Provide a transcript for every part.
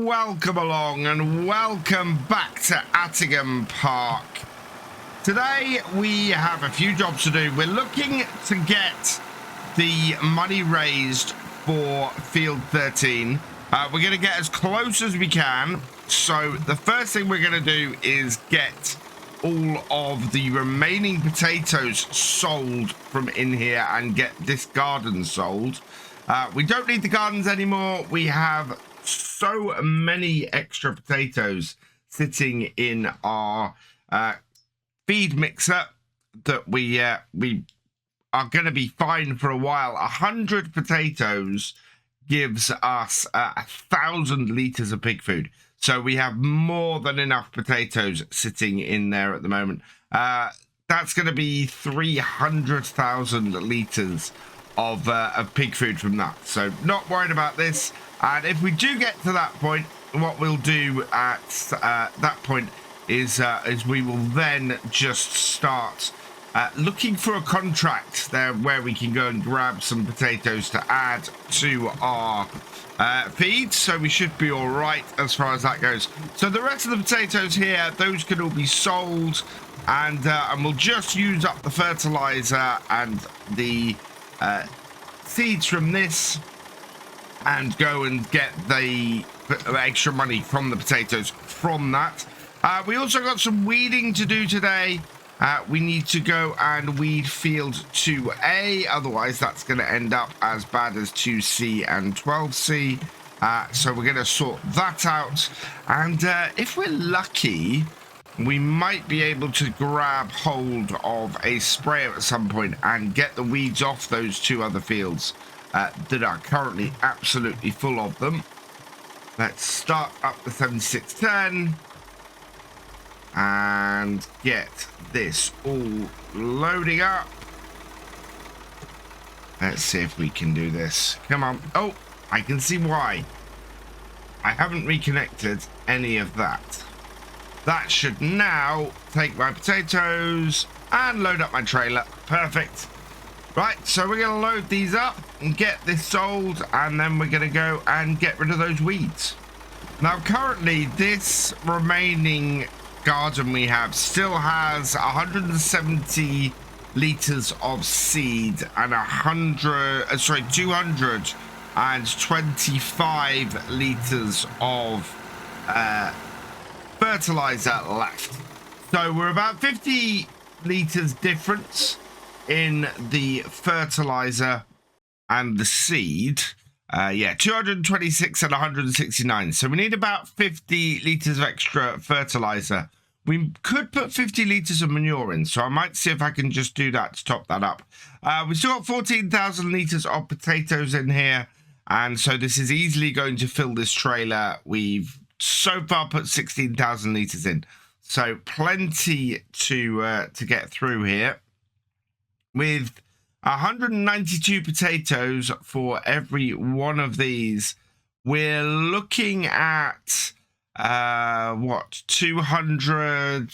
welcome along and welcome back to Attingham Park. Today we have a few jobs to do. We're looking to get the money raised for Field 13. We're going to get as close as we can. So the first thing we're going to do is get all of the remaining potatoes sold from in here and get this garden sold. We don't need the gardens anymore. We have so many extra potatoes sitting in our feed mixer that we are going to be fine for a while. 100 potatoes gives us 1,000 liters of pig food. So we have more than enough potatoes sitting in there at the moment. That's going to be 300,000 liters of pig food from that. So not worried about this. And if we do get to that point, what we'll do at that point is we will then just start looking for a contract there where we can go and grab some potatoes to add to our feed. So we should be all right as far as that goes. So the rest of the potatoes here, those can all be sold, and we'll just use up the fertilizer and the seeds from this and go and get the extra money from the potatoes from that. We also got some weeding to do today. We need to go and weed field 2A, otherwise that's going to end up as bad as 2C and 12C. So we're going to sort that out, and if we're lucky, we might be able to grab hold of a sprayer at some point and get the weeds off those two other fields that are currently absolutely full of them. Let's start up the 7610 and get this all loading up. Let's see if we can do this. Come on. Oh, I can see why. I haven't reconnected any of that. That should now take my potatoes and load up my trailer. Perfect. Right, so we're going to load these up and get this sold, and then we're going to go and get rid of those weeds. Now, currently, this remaining garden we have still has 170 liters of seed and 225 liters of fertilizer left. So we're about 50 liters difference in the fertilizer and the seed. 226 and 169. So we need about 50 liters of extra fertilizer. We could put 50 liters of manure in, so I might see if I can just do that to top that up. We still got 14,000 liters of potatoes in here, and so this is easily going to fill this trailer. We've so far put 16,000 liters in, so plenty to get through here. With 192 potatoes for every one of these, we're looking at 200.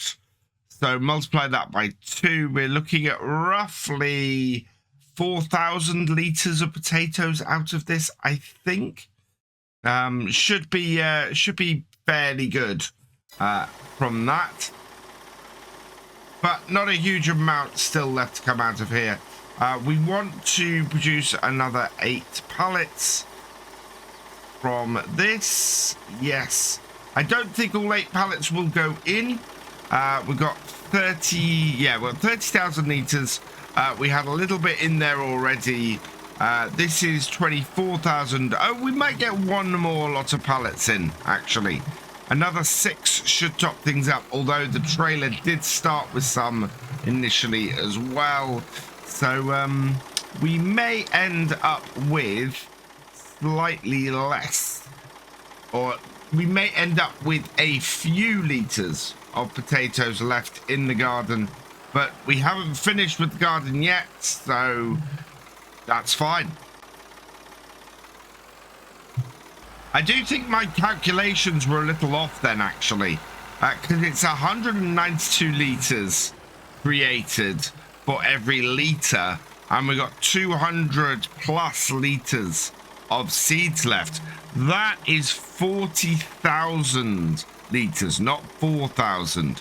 So multiply that by 2. We're looking at roughly 4,000 liters of potatoes out of this, I think. Should be fairly good from that, but not a huge amount still left to come out of here. We want to produce another 8 pallets from this. Yes, I don't think all 8 pallets will go in. We've got 30,000 liters. We had a little bit in there already. This is 24,000. Oh, we might get one more lot of pallets in, actually. Another 6 should top things up, although the trailer did start with some initially as well. So we may end up with slightly less, or we may end up with a few liters of potatoes left in the garden, but we haven't finished with the garden yet, so that's fine. I do think my calculations were a little off then, actually, because it's 192 liters created for every liter, and we got 200 plus liters of seeds left. That is 40,000 litres, not 4,000.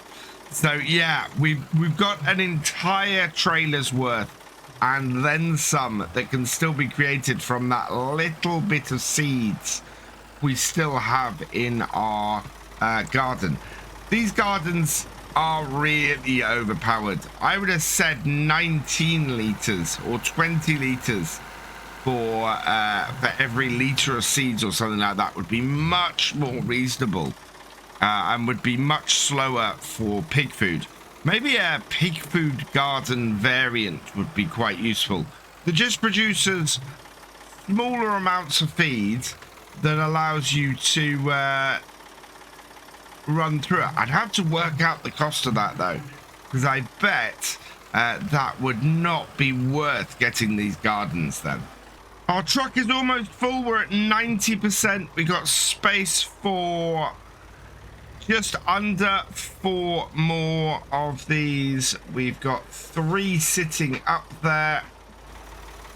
So yeah, we've got an entire trailer's worth and then some that can still be created from that little bit of seeds we still have in our garden. These gardens are really overpowered. I would have said 19 litres or 20 litres for every litre of seeds or something like that would be much more reasonable and would be much slower for pig food. Maybe a pig food garden variant would be quite useful. That just produces smaller amounts of feed that allows you to run through it. I'd have to work out the cost of that though, because I bet that would not be worth getting these gardens then. Our truck is almost full. We're at 90%. We got space for just under 4 more of these. We've got 3 sitting up there.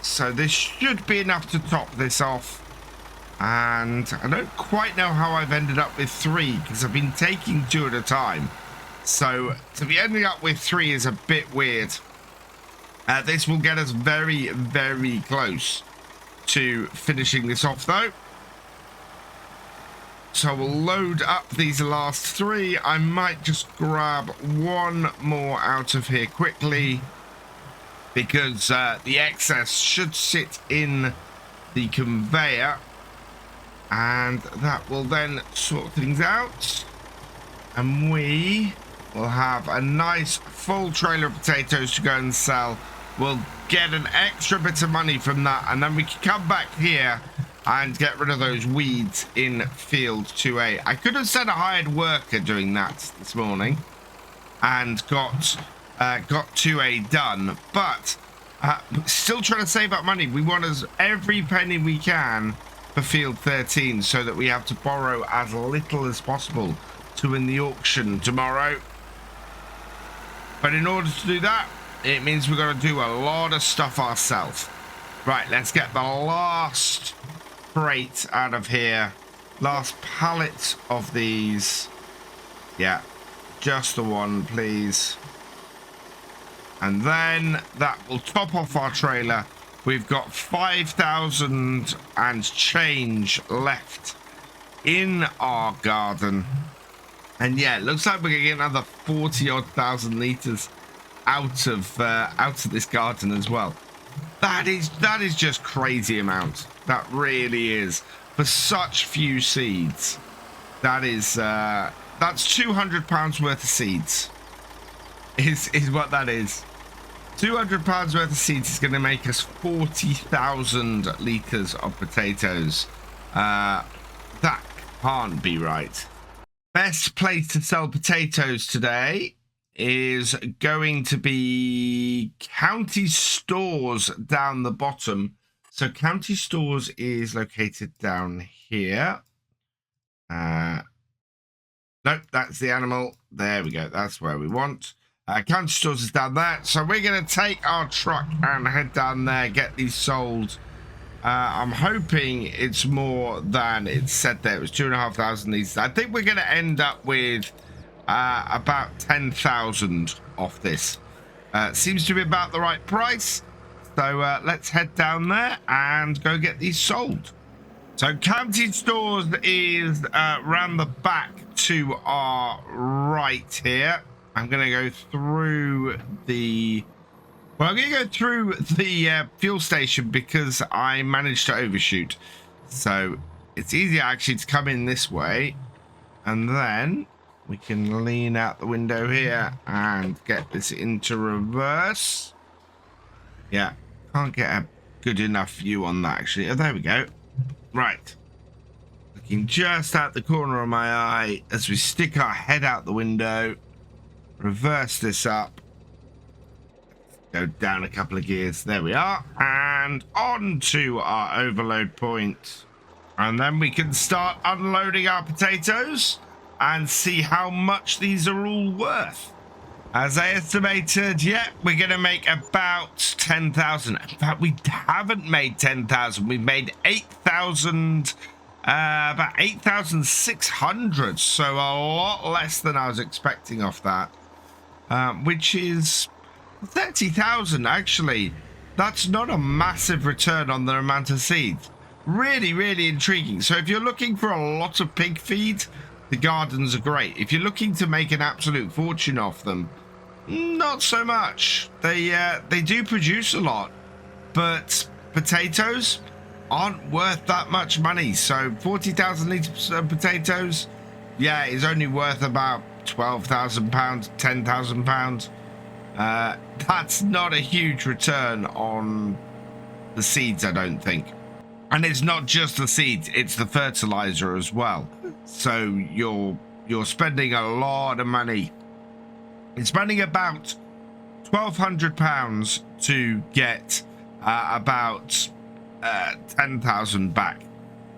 So this should be enough to top this off. And I don't quite know how I've ended up with 3 because I've been taking 2 at a time. So to be ending up with 3 is a bit weird. This will get us very, very close to finishing this off though. So we'll load up these last 3. I might just grab 1 more out of here quickly because the excess should sit in the conveyor and that will then sort things out and we will have a nice full trailer of potatoes to go and sell. We'll get an extra bit of money from that and then we can come back here and get rid of those weeds in field 2A. I could have sent a hired worker doing that this morning and got 2A done, but still trying to save up money. We want every penny we can for field 13 so that we have to borrow as little as possible to win the auction tomorrow. But in order to do that, it means we're going to do a lot of stuff ourselves. Right, let's get the last crate out of here. Last pallet of these. Yeah, just the one, please. And then that will top off our trailer. We've got 5,000 and change left in our garden. And yeah, it looks like we're gonna get another 40-odd thousand litres out of this garden as well. That is just crazy amount. That really is for such few seeds. That is that's £200 worth of seeds. Is what that is. £200 worth of seeds is going to make us 40,000 litres of potatoes. That can't be right. Best place to sell potatoes today is going to be County Stores down the bottom. So County Stores is located down here. Nope, that's the animal. There we go. That's where we want. County Stores is down there. So we're going to take our truck and head down there, get these sold. I'm hoping it's more than it said there. It was 2,500 these. I think we're going to end up with about 10,000 off this. Seems to be about the right price. So let's head down there and go get these sold. So County Stores is round the back to our right here. I'm going to go through the... Well, I'm going to go through the fuel station because I managed to overshoot. So it's easier actually to come in this way. And then we can lean out the window here and get this into reverse. Yeah, can't get a good enough view on that actually. Oh, there we go. Right. Looking just out the corner of my eye as we stick our head out the window. Reverse this up. Go down a couple of gears. There we are. And on to our overload point. And then we can start unloading our potatoes and see how much these are all worth. As I estimated, yeah, we're going to make about 10,000. In fact, we haven't made 10,000. We've made 8,000, about 8,600. So a lot less than I was expecting off that, which is 30,000 actually. That's not a massive return on the amount of seeds. Really, really intriguing. So if you're looking for a lot of pig feed, the gardens are great. If you're looking to make an absolute fortune off them, not so much. They do produce a lot, but potatoes aren't worth that much money. So 40,000 litres of potatoes, yeah, is only worth about £12,000, £10,000. That's not a huge return on the seeds, I don't think. And it's not just the seeds, it's the fertilizer as well. So you're spending a lot of money. It's spending about £1,200 to get about 10,000 back.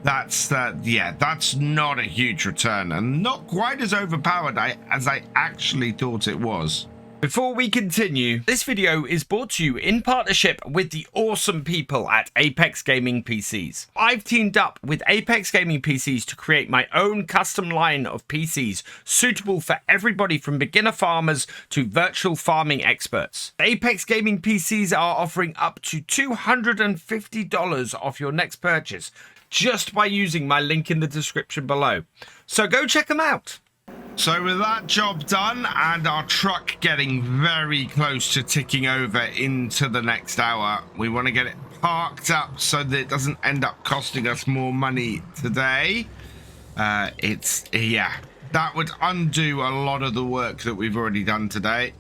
That's yeah, that's not a huge return and not quite as overpowered as I actually thought it was. Before we continue, this video is brought to you in partnership with the awesome people at Apex Gaming PCs. I've teamed up with Apex Gaming PCs to create my own custom line of PCs suitable for everybody from beginner farmers to virtual farming experts. Apex Gaming PCs are offering up to $250 off your next purchase just by using my link in the description below. So go check them out. So with that job done and our truck getting very close to ticking over into the next hour, we want to get it parked up so that it doesn't end up costing us more money today. Yeah, that would undo a lot of the work that we've already done today.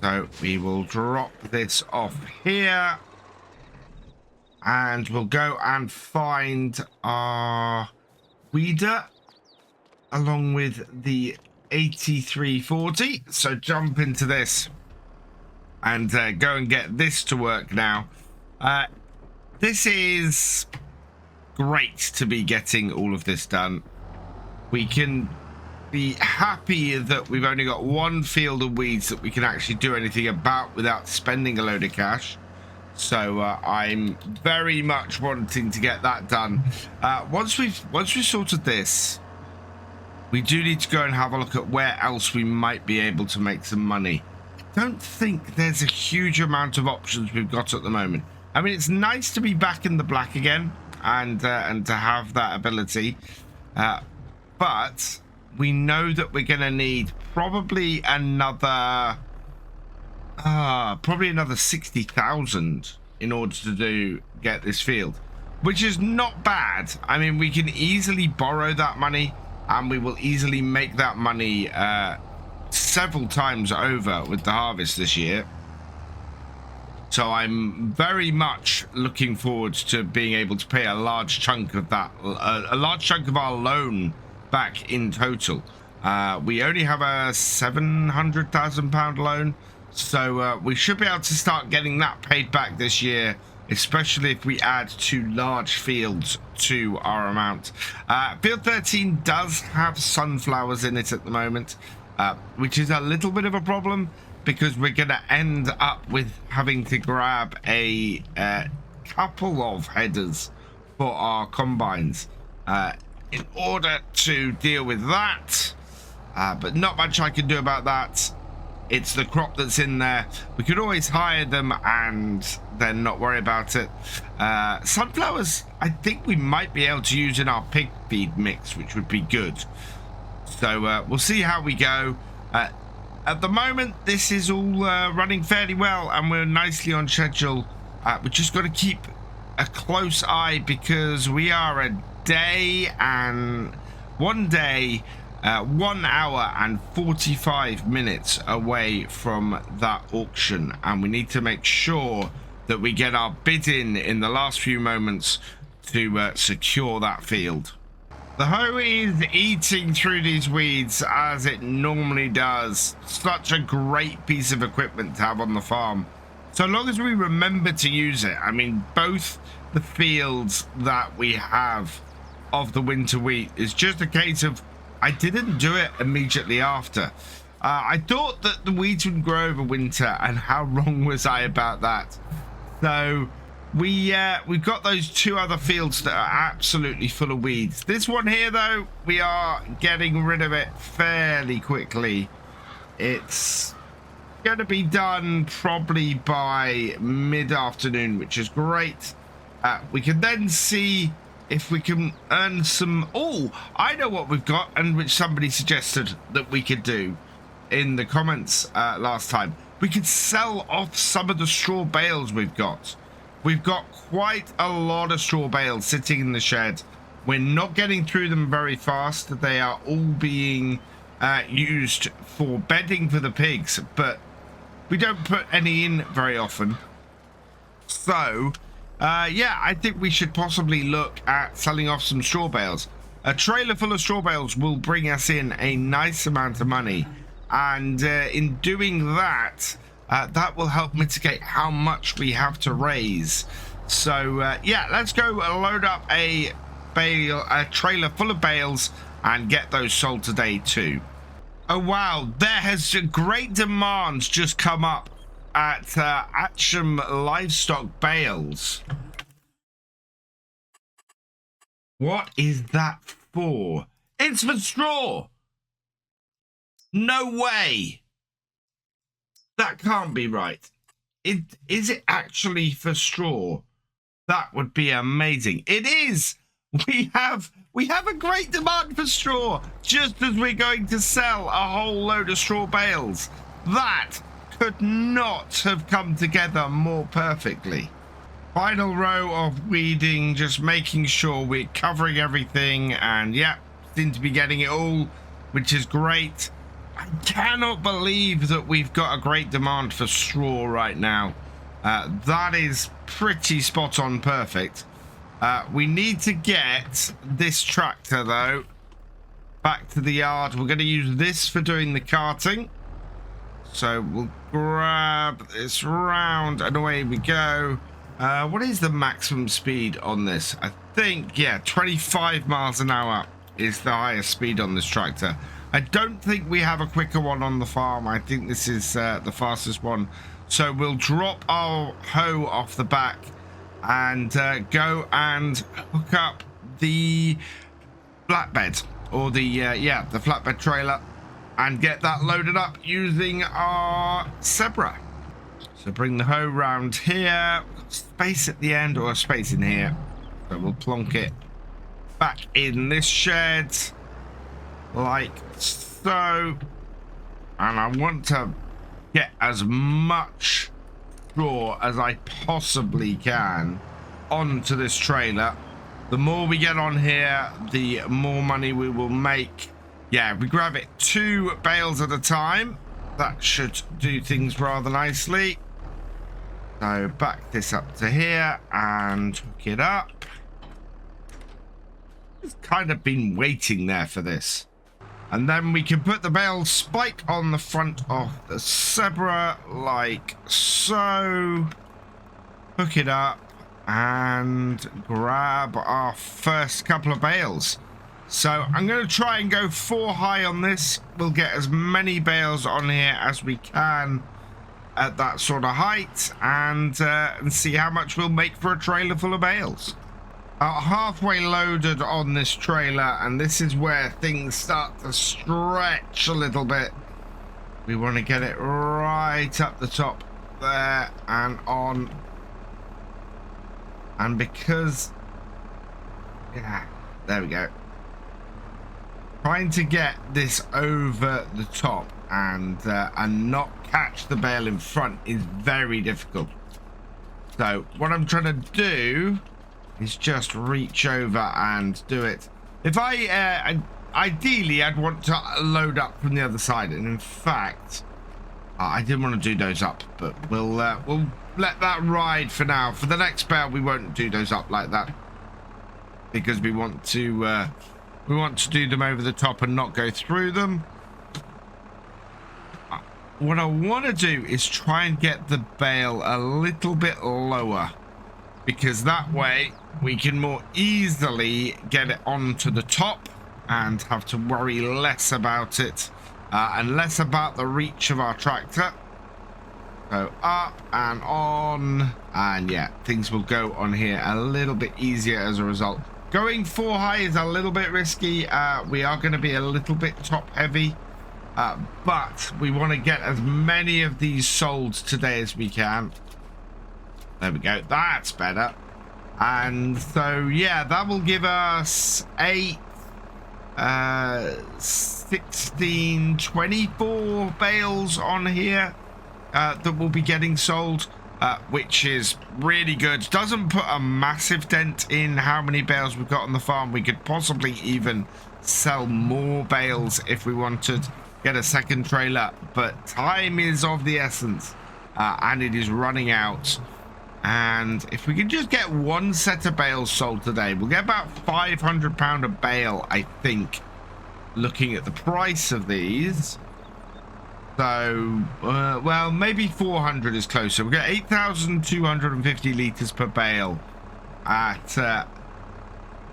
So we will drop this off here and we'll go and find our weeder along with the 8340. So jump into this and go and get this to work now. This is great to be getting all of this done. We can be happy that we've only got one field of weeds that we can actually do anything about without spending a load of cash. So I'm very much wanting to get that done. Once we've sorted this, we do need to go and have a look at where else we might be able to make some money. I don't think there's a huge amount of options we've got at the moment. I mean, it's nice to be back in the black again and to have that ability. But we know that we're going to need probably another 60,000 in order to get this field, which is not bad. I mean, we can easily borrow that money. And we will easily make that money several times over with the harvest this year. So I'm very much looking forward to being able to pay a large chunk of that, a large chunk of our loan back in total. We only have a £700,000 loan. So we should be able to start getting that paid back this year, especially if we add 2 large fields to our amount. Field 13 does have sunflowers in it at the moment, which is a little bit of a problem because we're going to end up with having to grab a couple of headers for our combines in order to deal with that. But not much I can do about that. It's the crop that's in there. We could always hire them and then not worry about it. Sunflowers, I think we might be able to use in our pig feed mix, which would be good. So we'll see how we go. At the moment, this is all running fairly well and we're nicely on schedule. We just got to keep a close eye because we are a day and 1 day 1 hour and 45 minutes away from that auction, and we need to make sure that we get our bid in the last few moments to secure that field. The hoe is eating through these weeds as it normally does. Such a great piece of equipment to have on the farm, so long as we remember to use it. I mean, both the fields that we have of the winter wheat is just a case of I didn't do it immediately after. I thought that the weeds would grow over winter, and how wrong was I about that? So we've got those 2 other fields that are absolutely full of weeds. This one here, though, we are getting rid of it fairly quickly. It's going to be done probably by mid-afternoon, which is great. We can then see if we can earn some... Oh, I know what we've got, and which somebody suggested that we could do in the comments last time. We could sell off some of the straw bales we've got. We've got quite a lot of straw bales sitting in the shed. We're not getting through them very fast. They are all being used for bedding for the pigs, but we don't put any in very often. So yeah, I think we should possibly look at selling off some straw bales. A trailer full of straw bales will bring us in a nice amount of money, and in doing that, that will help mitigate how much we have to raise. So yeah, let's go load up a trailer full of bales and get those sold today too. Oh wow, there has a great demand just come up at Attingham Livestock Bales. What is that for? It's for straw. No way. That can't be right. Is it actually for straw? That would be amazing. It is. We have a great demand for straw, just as we're going to sell a whole load of straw bales. That could not have come together more perfectly. Final row of weeding, just making sure we're covering everything, and yeah, seem to be getting it all, which is great. I cannot believe that we've got a great demand for straw right now. That is pretty spot on perfect. We need to get this tractor, though, back to the yard. We're going to use this for doing the carting. So we'll grab this round and away we go. What is the maximum speed on this? I think, yeah, 25 miles an hour is the highest speed on this tractor. I don't think we have a quicker one on the farm. I think this is the fastest one. So we'll drop our hoe off the back and go and hook up the flatbed, or the the flatbed trailer, and get that loaded up using our zebra. So bring the hoe round here, space at the end, or a space in here, so we'll plonk it back in this shed like so, and I want to get as much straw as I possibly can onto this trailer. The more we get on here, the more money we will make. Yeah, we grab it 2 bales at a time. That should do things rather nicely. So back this up to here and hook it up. I've kind of been waiting there for this. And then we can put the bale spike on the front of the zebra like so. Hook it up and grab our first couple of bales. So I'm going to try and go 4 high on this. We'll get as many bales on here as we can at that sort of height, and see how much we'll make for a trailer full of bales. Halfway loaded on this trailer, and this is where things start to stretch a little bit. We want to get it right up the top there and on. And because, yeah, there we go. Trying to get this over the top and not catch the bale in front is very difficult. So what I'm trying to do is just reach over and do it. If ideally I'd want to load up from the other side, and in fact I didn't want to do those up, but we'll let that ride for now. For the next bale we won't do those up like that, because we want to do them over the top and not go through them. What I want to do is try and get the bale a little bit lower, because that way we can more easily get it onto the top and have to worry less about it and less about the reach of our tractor. So up and on, and yeah, things will go on here a little bit easier as a result. Going 4 high is a little bit risky. We are going to be a little bit top heavy, but we want to get as many of these sold today as we can. There we go, that's better. And so yeah, that will give us 8, 16, 24 bales on here that will be getting sold, which is really good. Doesn't put a massive dent in how many bales we've got on the farm. We could possibly even sell more bales if we wanted, get a second trailer, but time is of the essence, and it is running out. And if we can just get 1 set of bales sold today, we'll get about £500 a bale, I think, looking at the price of these. So, well, maybe 400 is closer. We'll get 8,250 litres per bale at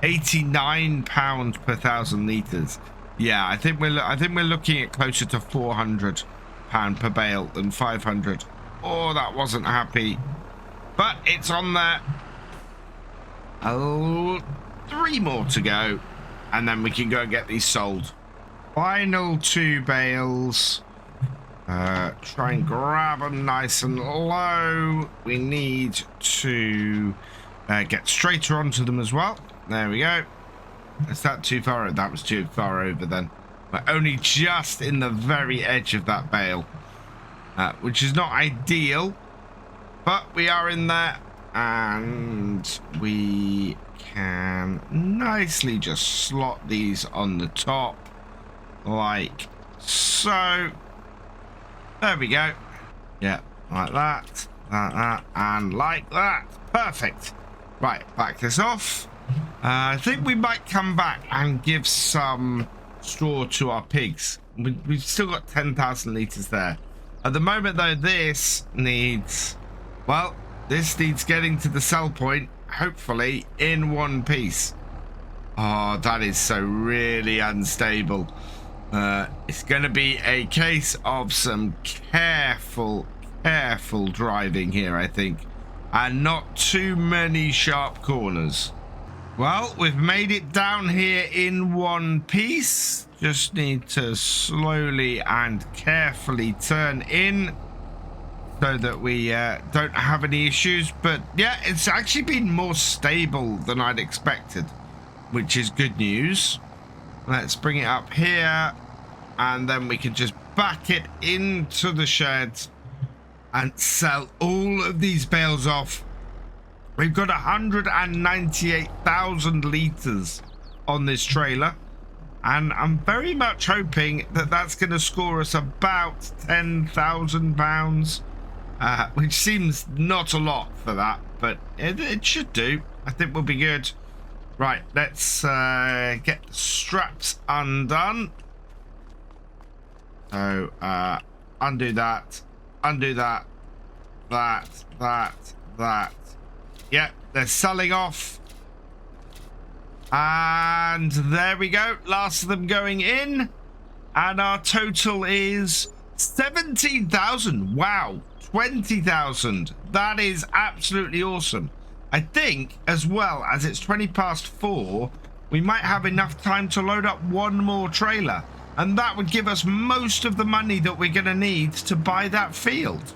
£89 per 1,000 litres. Yeah, I think we're looking at closer to £400 per bale than 500. Oh, that wasn't happy. But it's on there. Oh, 3 more to go, and then we can go and get these sold. Final 2 bales. Try and grab them nice and low. We need to get straighter onto them as well. There we go. Is that too far? That was too far over then. We're only just in the very edge of that bale, which is not ideal. But we are in there, and we can nicely just slot these on the top, like so. There we go. Yeah, like that, and like that. Perfect. Right, back this off. I think we might come back and give some straw to our pigs. We've still got 10,000 litres there. At the moment, though, this needs... Well, this needs getting to the sell point, hopefully, in one piece. Oh, that is so really unstable. It's going to be a case of some careful driving here, I think. And not too many sharp corners. Well, we've made it down here in one piece. Just need to slowly and carefully turn in, so that we don't have any issues. But yeah, it's actually been more stable than I'd expected, which is good news. Let's bring it up here, and then we can just back it into the shed and sell all of these bales off. We've got 198,000 litres on this trailer, and I'm very much hoping that that's going to score us about £10,000. Which seems not a lot for that, but it should do. I think we'll be good. Right, let's get the straps undone. So, undo that, that. Yep, they're selling off. And there we go. Last of them going in. And our total is 17,000. Wow. 20,000. That is absolutely awesome. I think, as well, as it's 4:20, we might have enough time to load up 1 more trailer, and that would give us most of the money that we're going to need to buy that field.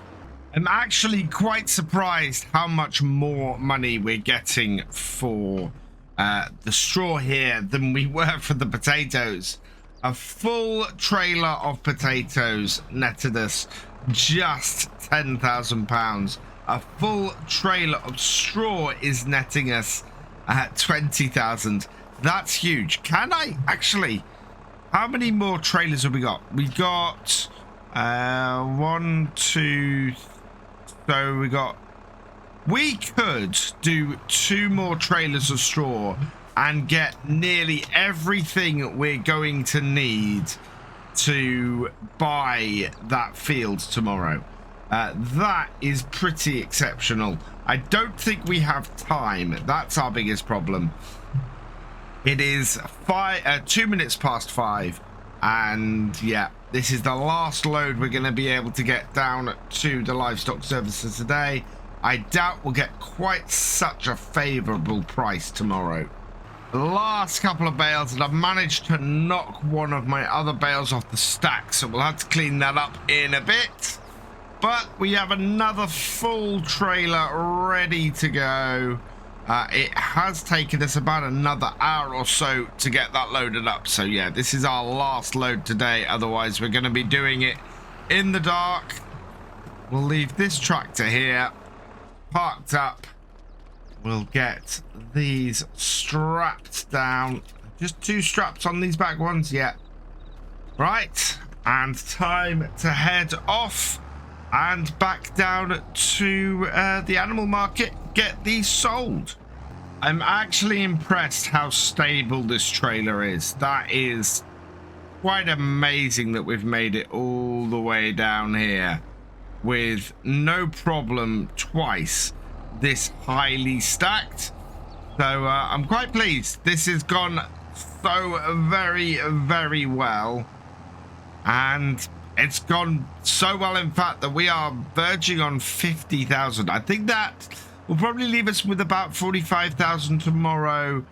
I'm actually quite surprised how much more money we're getting for the straw here than we were for the potatoes. A full trailer of potatoes netted us just £10,000. A full trailer of straw is netting us at 20,000. That's huge. Can I actually... How many more trailers have we got? We got 1, 2... So we could do 2 more trailers of straw and get nearly everything we're going to need to buy that field tomorrow. That is pretty exceptional. I don't think we have time. That's our biggest problem. It is 2 minutes past 5. And yeah, this is the last load we're going to be able to get down to the livestock services today. I doubt we'll get quite such a favorable price tomorrow. The last couple of bales, and I've managed to knock one of my other bales off the stack, so we'll have to clean that up in a bit. But we have another full trailer ready to go. It has taken us about another hour or so to get that loaded up. So yeah, this is our last load today. Otherwise, we're going to be doing it in the dark. We'll leave this tractor here, parked up. We'll get these strapped down. Just 2 straps on these back ones. Yeah. Right. And time to head off and back down to the animal market. Get these sold. I'm actually impressed how stable this trailer is. That is quite amazing that we've made it all the way down here with no problem twice this highly stacked. So I'm quite pleased. This has gone so very well, and it's gone so well in fact that we are verging on 50,000. I think that will probably leave us with about 45,000 tomorrow.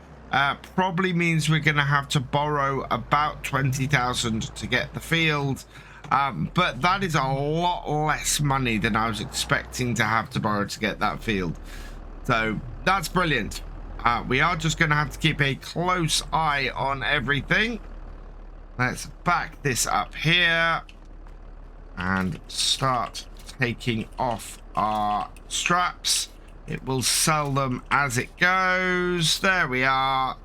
Probably means we're going to have to borrow about 20,000 to get the field. But that is a lot less money than I was expecting to have to borrow to get that field. So that's brilliant. We are just going to have to keep a close eye on everything. Let's back this up here and start taking off our straps. It will sell them as it goes. There we are.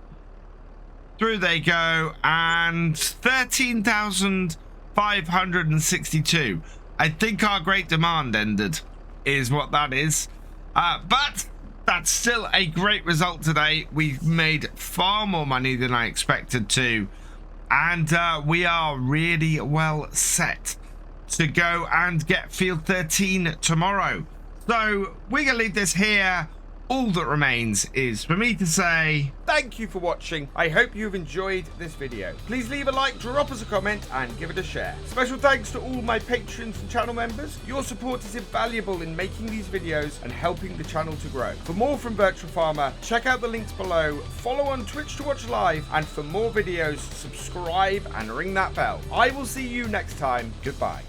Through they go. And 13,562. I think our great demand ended, is what that is. But that's still a great result today. We've made far more money than I expected to. And we are really well set to go and get field 13 tomorrow. So we're going to leave this here. All that remains is for me to say thank you for watching. I hope you've enjoyed this video. Please leave a like, drop us a comment, and give it a share. Special thanks to all my patrons and channel members. Your support is invaluable in making these videos and helping the channel to grow. For more from Virtual Farmer, check out the links below, follow on Twitch to watch live, and for more videos, subscribe and ring that bell. I will see you next time. Goodbye.